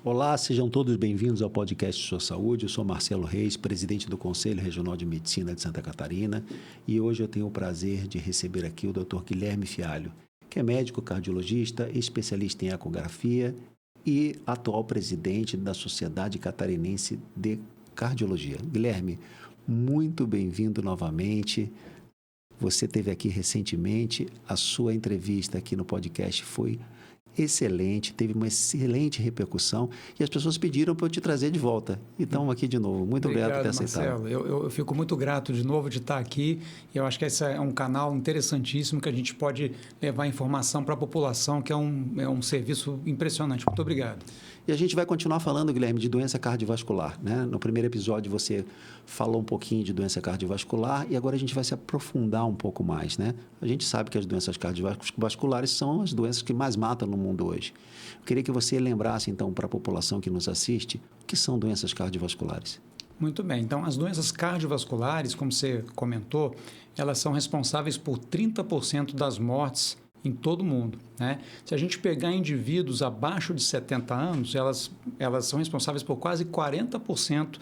Olá, sejam todos bem-vindos ao podcast Sua Saúde. Eu sou Marcelo Reis, presidente do Conselho Regional de Medicina de Santa Catarina, e hoje eu tenho o prazer de receber aqui o Dr. Guilherme Fialho, que é médico cardiologista, especialista em ecografia e atual presidente da Sociedade Catarinense de Cardiologia. Guilherme, muito bem-vindo novamente. Você esteve aqui recentemente, a sua entrevista aqui no podcast foi excelente, teve uma excelente repercussão e as pessoas pediram para eu te trazer de volta. E estamos aqui de novo. Muito obrigado por ter aceitado. Marcelo. Eu fico muito grato de novo de estar aqui. Eu acho que esse é um canal interessantíssimo que a gente pode levar informação para a população, que é um serviço impressionante. Muito obrigado. E a gente vai continuar falando, Guilherme, de doença cardiovascular, né? No primeiro episódio você falou um pouquinho de doença cardiovascular e agora a gente vai se aprofundar um pouco mais, né? A gente sabe que as doenças cardiovasculares são as doenças que mais matam no mundo hoje. Eu queria que você lembrasse, então, para a população que nos assiste, o que são doenças cardiovasculares. Muito bem. Então, as doenças cardiovasculares, como você comentou, elas são responsáveis por 30% das mortes em todo o mundo, né? Se a gente pegar indivíduos abaixo de 70 anos, elas são responsáveis por quase 40%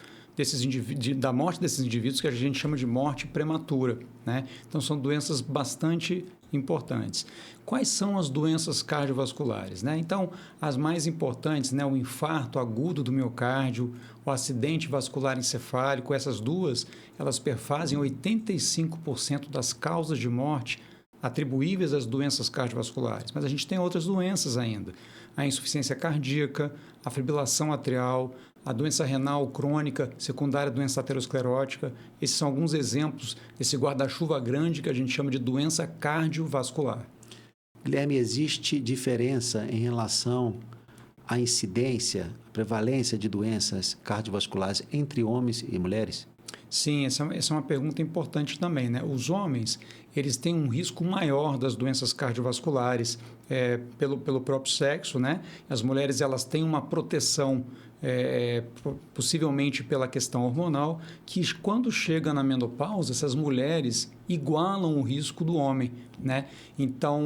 da morte desses indivíduos, que a gente chama de morte prematura, né? Então, são doenças bastante importantes. Quais são as doenças cardiovasculares, né? Então, as mais importantes, né? O infarto agudo do miocárdio, o acidente vascular encefálico, essas duas, elas perfazem 85% das causas de morte atribuíveis às doenças cardiovasculares. Mas a gente tem outras doenças ainda. A insuficiência cardíaca, a fibrilação atrial, a doença renal crônica, secundária à doença aterosclerótica. Esses são alguns exemplos desse guarda-chuva grande que a gente chama de doença cardiovascular. Guilherme, existe diferença em relação à incidência, prevalência de doenças cardiovasculares entre homens e mulheres? Sim, essa é uma pergunta importante também, né? Os homens, eles têm um risco maior das doenças cardiovasculares pelo próprio sexo, né? As mulheres, elas têm uma proteção, possivelmente pela questão hormonal, que quando chega na menopausa, essas mulheres igualam o risco do homem, né? Então,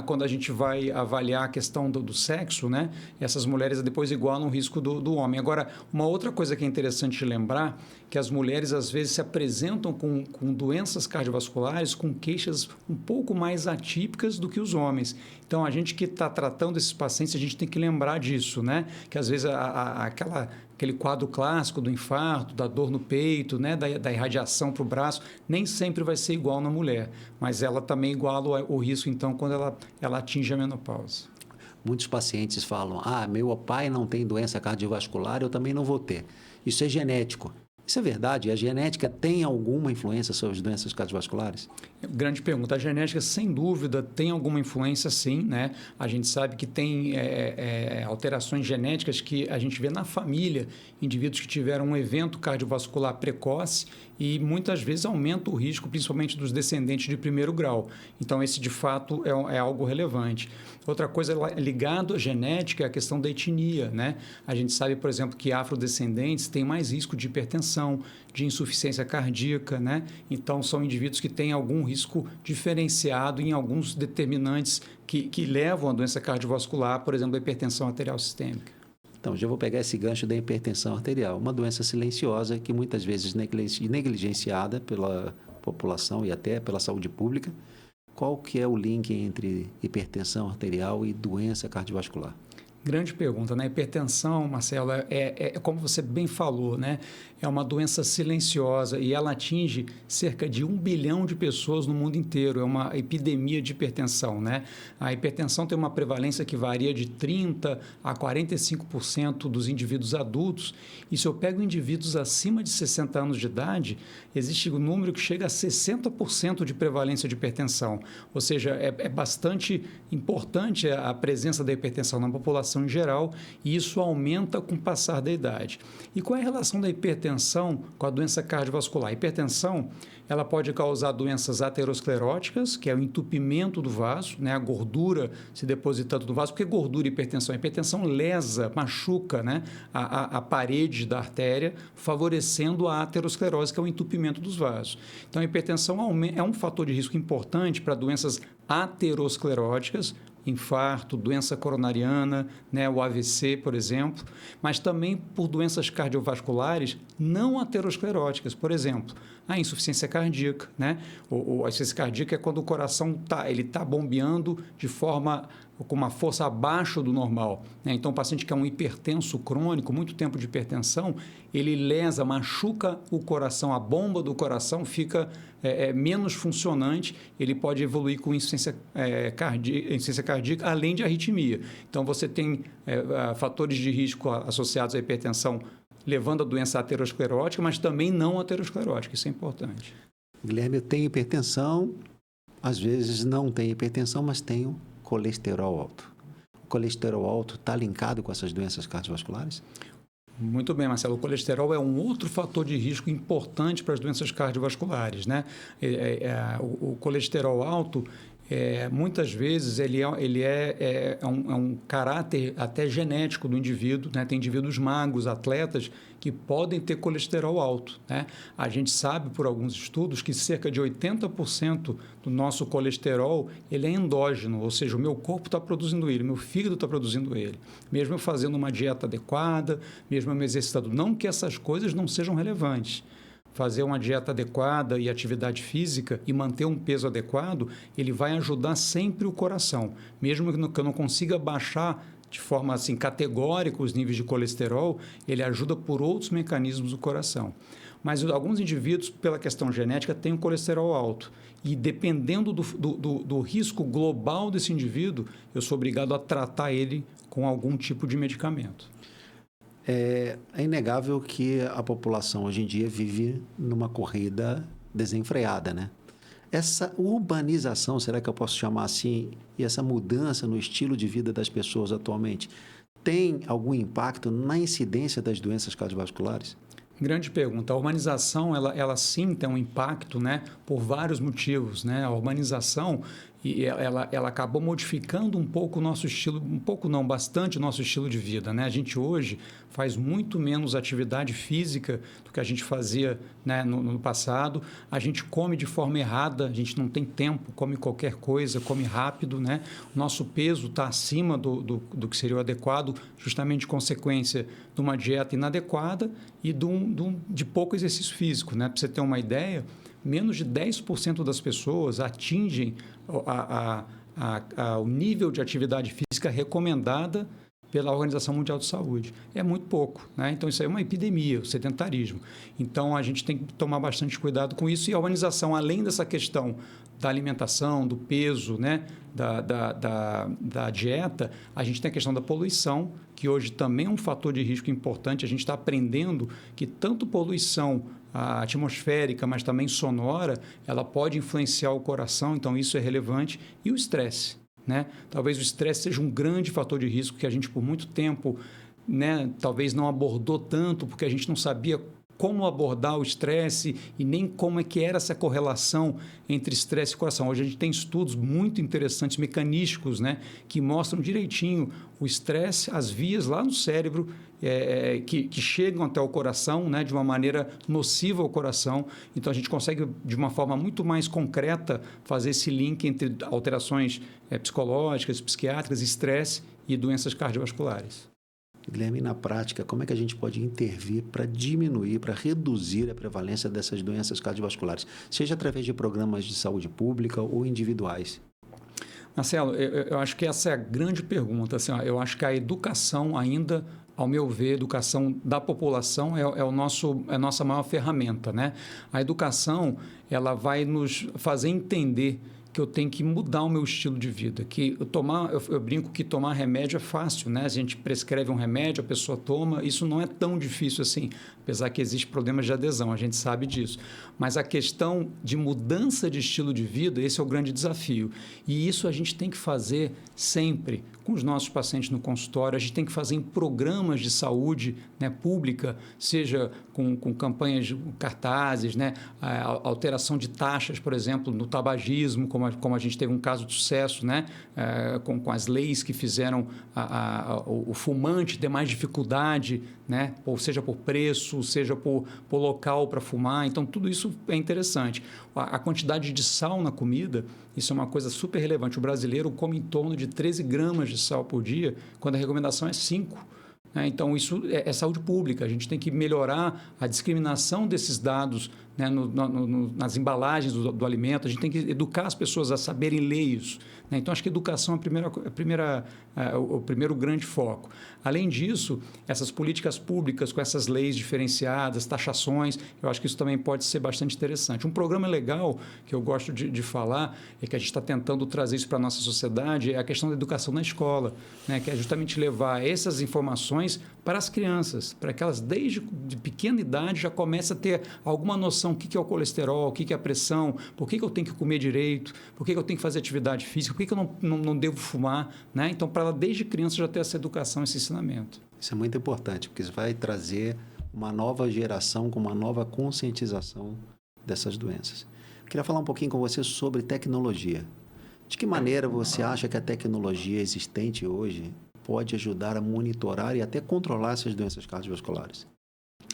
quando a gente vai avaliar a questão do sexo, né? Essas mulheres depois igualam o risco do homem. Agora, uma outra coisa que é interessante lembrar, que as mulheres às vezes se apresentam com doenças cardiovasculares, com queixas um pouco mais atípicas do que os homens. Então, a gente que está tratando esses pacientes, a gente tem que lembrar disso, né? Que às vezes aquele quadro clássico do infarto, da dor no peito, né? da irradiação para o braço, nem sempre vai ser igual na mulher, mas ela também iguala o risco, então, quando ela atinge a menopausa. Muitos pacientes falam, meu pai não tem doença cardiovascular, eu também não vou ter. Isso é genético. Isso é verdade? A genética tem alguma influência sobre as doenças cardiovasculares? Grande pergunta. A genética, sem dúvida, tem alguma influência, sim, né? A gente sabe que tem alterações genéticas que a gente vê na família, indivíduos que tiveram um evento cardiovascular precoce e muitas vezes aumenta o risco, principalmente dos descendentes de primeiro grau. Então, esse, de fato, é algo relevante. Outra coisa ligada à genética é a questão da etnia, né? A gente sabe, por exemplo, que afrodescendentes têm mais risco de hipertensão, de insuficiência cardíaca, né? Então, são indivíduos que têm algum risco diferenciado em alguns determinantes que levam à doença cardiovascular, por exemplo, a hipertensão arterial sistêmica. Então, já vou pegar esse gancho da hipertensão arterial, uma doença silenciosa que muitas vezes negligenciada pela população e até pela saúde pública. Qual que é o link entre hipertensão arterial e doença cardiovascular? Grande pergunta, né? Hipertensão, Marcelo, como você bem falou, né? É uma doença silenciosa e ela atinge cerca de 1 bilhão de pessoas no mundo inteiro. É uma epidemia de hipertensão, né? A hipertensão tem uma prevalência que varia de 30% a 45% dos indivíduos adultos. E se eu pego indivíduos acima de 60 anos de idade, existe um número que chega a 60% de prevalência de hipertensão. Ou seja, é bastante importante a presença da hipertensão na população em geral, e isso aumenta com o passar da idade. E qual é a relação da hipertensão com a doença cardiovascular? A hipertensão, ela pode causar doenças ateroscleróticas, que é o entupimento do vaso, né? A gordura se depositando no vaso. Por que gordura e hipertensão? A hipertensão lesa, machuca, né? a parede da artéria, favorecendo a aterosclerose, que é o entupimento dos vasos. Então, a hipertensão é um fator de risco importante para doenças ateroscleróticas infarto, doença coronariana, né, o AVC, por exemplo, mas também por doenças cardiovasculares não ateroscleróticas, por exemplo, a insuficiência cardíaca, né? A insuficiência cardíaca é quando o coração tá bombeando com uma força abaixo do normal, né? Então, o paciente que é um hipertenso crônico, muito tempo de hipertensão, ele machuca o coração, a bomba do coração fica menos funcionante, ele pode evoluir com insuficiência cardíaca, além de arritmia. Então, você tem fatores de risco associados à hipertensão, levando a doença aterosclerótica, mas também não aterosclerótica, isso é importante. Guilherme, eu tenho hipertensão, às vezes não tenho hipertensão, mas tenho colesterol alto. O colesterol alto está linkado com essas doenças cardiovasculares? Muito bem, Marcelo. O colesterol é um outro fator de risco importante para as doenças cardiovasculares, né? O colesterol alto, muitas vezes, ele é um caráter até genético do indivíduo, né? Tem indivíduos magros, atletas, que podem ter colesterol alto, né? A gente sabe, por alguns estudos, que cerca de 80% do nosso colesterol ele é endógeno, ou seja, o meu corpo está produzindo ele, o meu fígado está produzindo ele. Mesmo eu fazendo uma dieta adequada, mesmo eu me exercitando. Não que essas coisas não sejam relevantes. Fazer uma dieta adequada e atividade física e manter um peso adequado, ele vai ajudar sempre o coração. Mesmo que eu não consiga baixar de forma assim categórica os níveis de colesterol, ele ajuda por outros mecanismos do coração. Mas alguns indivíduos, pela questão genética, têm um colesterol alto. E dependendo do risco global desse indivíduo, eu sou obrigado a tratar ele com algum tipo de medicamento. É inegável que a população hoje em dia vive numa corrida desenfreada, né? Essa urbanização, será que eu posso chamar assim, e essa mudança no estilo de vida das pessoas atualmente, tem algum impacto na incidência das doenças cardiovasculares? Grande pergunta. A urbanização, ela sim tem um impacto, né, por vários motivos, né? A urbanização, ela acabou modificando um pouco o nosso estilo, um pouco não, bastante o nosso estilo de vida, né? A gente hoje faz muito menos atividade física do que a gente fazia, né, no passado. A gente come de forma errada, a gente não tem tempo, come qualquer coisa, come rápido, né? O nosso peso está acima do que seria o adequado, justamente consequência de uma dieta inadequada e de pouco exercício físico, né? Para você ter uma ideia, menos de 10% das pessoas atingem o nível de atividade física recomendada pela Organização Mundial de Saúde. É muito pouco, né? Então, isso aí é uma epidemia, o sedentarismo. Então, a gente tem que tomar bastante cuidado com isso. E a urbanização, além dessa questão da alimentação, do peso, né? da dieta, a gente tem a questão da poluição, que hoje também é um fator de risco importante. A gente está aprendendo que tanto poluição atmosférica, mas também sonora, ela pode influenciar o coração, então isso é relevante. E o estresse, né? Talvez o estresse seja um grande fator de risco que a gente, por muito tempo, né, talvez não abordou tanto, porque a gente não sabia como abordar o estresse e nem como é que era essa correlação entre estresse e coração. Hoje a gente tem estudos muito interessantes, mecanísticos, né, que mostram direitinho o estresse, as vias lá no cérebro que chegam até o coração, né, de uma maneira nociva ao coração. Então, a gente consegue, de uma forma muito mais concreta, fazer esse link entre alterações psicológicas, psiquiátricas, estresse e doenças cardiovasculares. Guilherme, na prática, como é que a gente pode intervir para diminuir, para reduzir a prevalência dessas doenças cardiovasculares, seja através de programas de saúde pública ou individuais? Marcelo, eu acho que essa é a grande pergunta. Assim, eu acho que a educação ainda, ao meu ver, a educação da população é a nossa maior ferramenta, né? A educação, ela vai nos fazer entender que eu tenho que mudar o meu estilo de vida, que eu brinco que tomar remédio é fácil, né? A gente prescreve um remédio, a pessoa toma, isso não é tão difícil assim, apesar que existem problemas de adesão, a gente sabe disso. Mas a questão de mudança de estilo de vida, esse é o grande desafio. E isso a gente tem que fazer sempre com os nossos pacientes no consultório, a gente tem que fazer em programas de saúde, né, pública, seja com campanhas, cartazes, né, a alteração de taxas, por exemplo, no tabagismo, como como a gente teve um caso de sucesso, né? Com as leis que fizeram o fumante ter mais dificuldade, né? Ou seja por preço, seja por local para fumar. Então, tudo isso é interessante. A quantidade de sal na comida, isso é uma coisa super relevante. O brasileiro come em torno de 13 gramas de sal por dia, quando a recomendação é 5. Então, isso é saúde pública. A gente tem que melhorar a discriminação desses dados, né, nas embalagens do alimento. A gente tem que educar as pessoas a saberem ler isso, né? Então, acho que a educação é o primeiro grande foco. Além disso, essas políticas públicas com essas leis diferenciadas, taxações, eu acho que isso também pode ser bastante interessante. Um programa legal que eu gosto de falar é que a gente está tentando trazer isso para a nossa sociedade, é a questão da educação na escola, né, que é justamente levar essas informações para as crianças, para que elas, desde de pequena idade, já comecem a ter alguma noção do que é o colesterol, o que é a pressão, por que eu tenho que comer direito, por que eu tenho que fazer atividade física, por que eu não devo fumar, né? Então, para ela, desde criança, já ter essa educação, esse ensinamento. Isso é muito importante, porque isso vai trazer uma nova geração com uma nova conscientização dessas doenças. Eu queria falar um pouquinho com você sobre tecnologia. De que maneira você acha que a tecnologia existente hoje pode ajudar a monitorar e até controlar essas doenças cardiovasculares?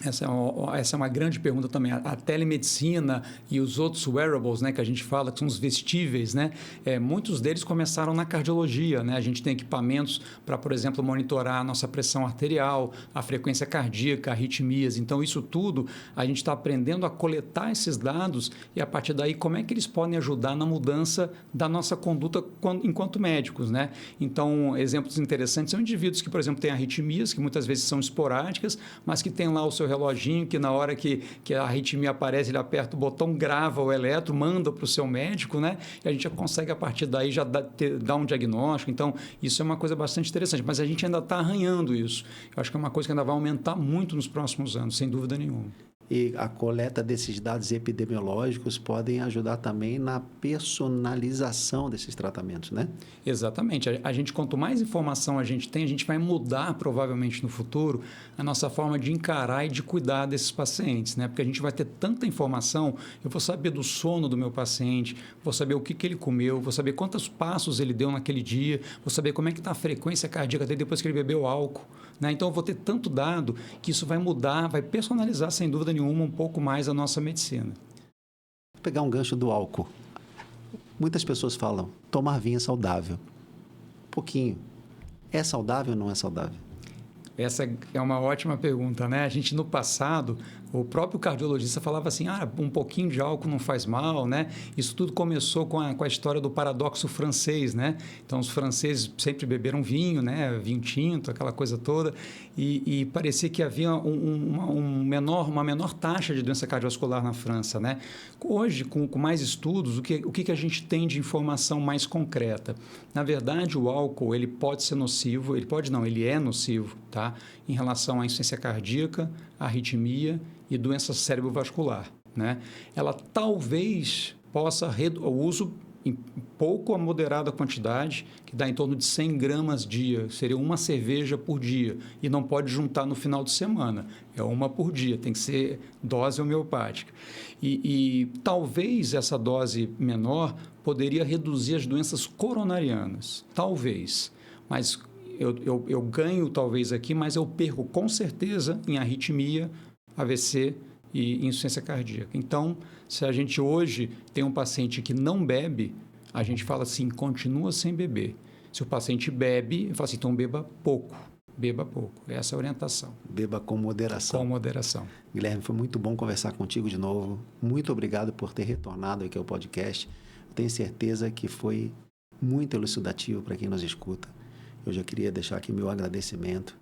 Essa é uma grande pergunta também. A telemedicina e os outros wearables, né, que a gente fala, que são os vestíveis, né, muitos deles começaram na cardiologia, né? A gente tem equipamentos para, por exemplo, monitorar a nossa pressão arterial, a frequência cardíaca, arritmias. Então, isso tudo a gente está aprendendo a coletar esses dados e, a partir daí, como é que eles podem ajudar na mudança da nossa conduta enquanto médicos, né? Então, exemplos interessantes são indivíduos que, por exemplo, têm arritmias, que muitas vezes são esporádicas, mas que têm lá o seu reloginho, que na hora que a arritmia aparece, ele aperta o botão, grava o eletro, manda para o seu médico, né? E a gente já consegue, a partir daí, já dar um diagnóstico. Então, isso é uma coisa bastante interessante, mas a gente ainda está arranhando isso. Eu acho que é uma coisa que ainda vai aumentar muito nos próximos anos, sem dúvida nenhuma. E a coleta desses dados epidemiológicos podem ajudar também na personalização desses tratamentos, né? Exatamente. A gente, quanto mais informação a gente tem, a gente vai mudar provavelmente no futuro a nossa forma de encarar e de cuidar desses pacientes, né? Porque a gente vai ter tanta informação, eu vou saber do sono do meu paciente, vou saber o que ele comeu, vou saber quantos passos ele deu naquele dia, vou saber como é que está a frequência cardíaca dele depois que ele bebeu álcool, né? Então, eu vou ter tanto dado que isso vai mudar, vai personalizar, sem dúvida nenhuma, um pouco mais a nossa medicina. Vou pegar um gancho do álcool. Muitas pessoas falam, tomar vinho é saudável. Pouquinho. É saudável ou não é saudável? Essa é uma ótima pergunta, né? A gente, no passado, o próprio cardiologista falava assim, um pouquinho de álcool não faz mal, né? Isso tudo começou com a história do paradoxo francês, né? Então, os franceses sempre beberam vinho, né? Vinho tinto, aquela coisa toda, e parecia que havia uma menor taxa de doença cardiovascular na França, né? Hoje, com mais estudos, o que a gente tem de informação mais concreta? Na verdade, o álcool, ele pode ser nocivo, ele é nocivo, tá? Em relação à insuficiência cardíaca, arritmia e doença cerebrovascular, né? Ela talvez possa o uso em pouco a moderada quantidade, que dá em torno de 100 gramas dia, seria uma cerveja por dia, e não pode juntar no final de semana, é uma por dia, tem que ser dose homeopática. E talvez essa dose menor poderia reduzir as doenças coronarianas, talvez, mas eu ganho talvez aqui, mas eu perco com certeza em arritmia, AVC e insuficiência cardíaca. Então, se a gente hoje tem um paciente que não bebe, a gente fala assim, continua sem beber. Se o paciente bebe, eu falo assim, então beba pouco. Beba pouco. Essa é a orientação. Beba com moderação. Com moderação. Guilherme, foi muito bom conversar contigo de novo. Muito obrigado por ter retornado aqui ao podcast. Tenho certeza que foi muito elucidativo para quem nos escuta. Eu já queria deixar aqui meu agradecimento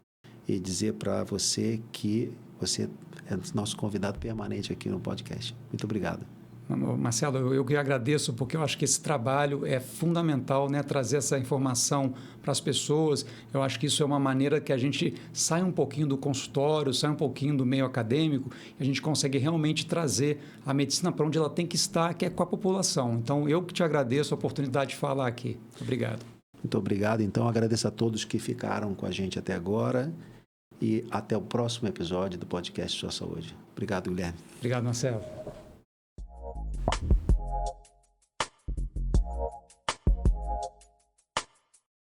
e dizer para você que você é nosso convidado permanente aqui no podcast. Muito obrigado. Marcelo, eu que agradeço, porque eu acho que esse trabalho é fundamental, né? Trazer essa informação para as pessoas. Eu acho que isso é uma maneira que a gente sai um pouquinho do consultório, sai um pouquinho do meio acadêmico, e a gente consegue realmente trazer a medicina para onde ela tem que estar, que é com a população. Então, eu que te agradeço a oportunidade de falar aqui. Obrigado. Muito obrigado. Então, agradeço a todos que ficaram com a gente até agora e até o próximo episódio do podcast Sua Saúde. Obrigado, Guilherme. Obrigado, Marcelo.